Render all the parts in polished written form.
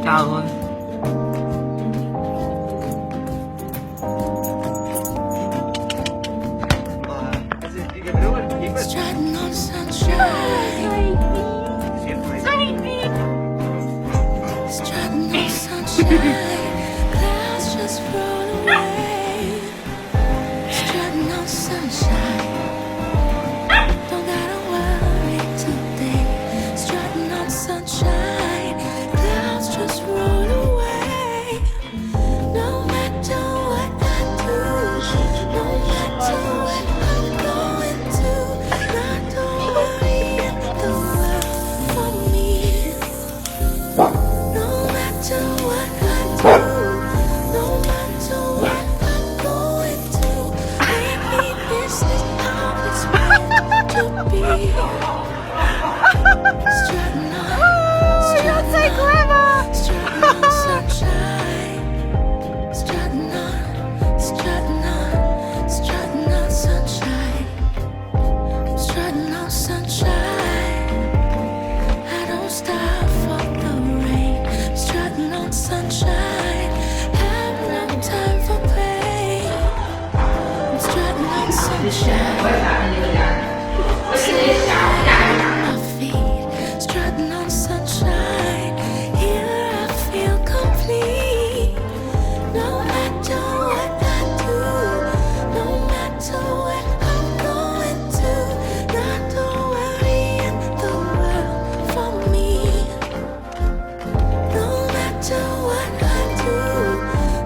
cao hơn. Strutting on sunshine. Strutting on sunshine. Clouds just roll away. Strutting on sunshine. Don't gotta worry today. Strutting on sunshine. Clouds just roll away. No matter what I do, no matter what I'm going to, not to worry in the world for me. No matter what I do, no matter what I'm going to, maybe this is how it's meant to be. Strutting on, strutting on sunshine. Strutting on, strutting on, strutting on sunshine. Strutting on sunshine. I don't stop for the rain. Strutting on sunshine. Have no time for pain. I'm strutting on sunshine. My feet, strutting on sunshine. Here I feel complete. No matter what I do, no matter what I'm going to, not to worry in the world for me. No matter what I do,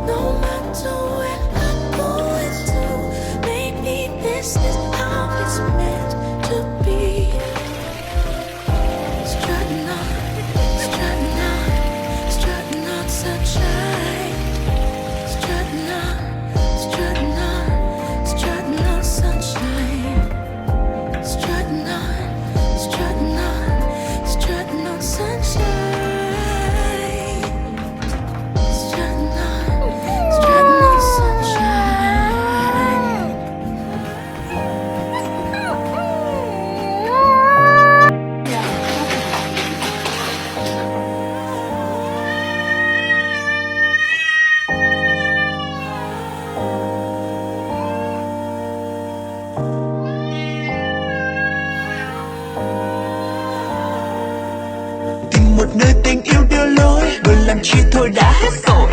no matter where I'm going to, maybe this is how it's meant to be. Strutting on, strutting on, strutting on sunshine. Strutting on, strutting on, strutting on sunshine. Strutting on, strutting on, strutting on sunshine. Strutting on sunshine. Tìm một nơi tình yêu đưa lối, vừa làm chi thôi đã hết rồi.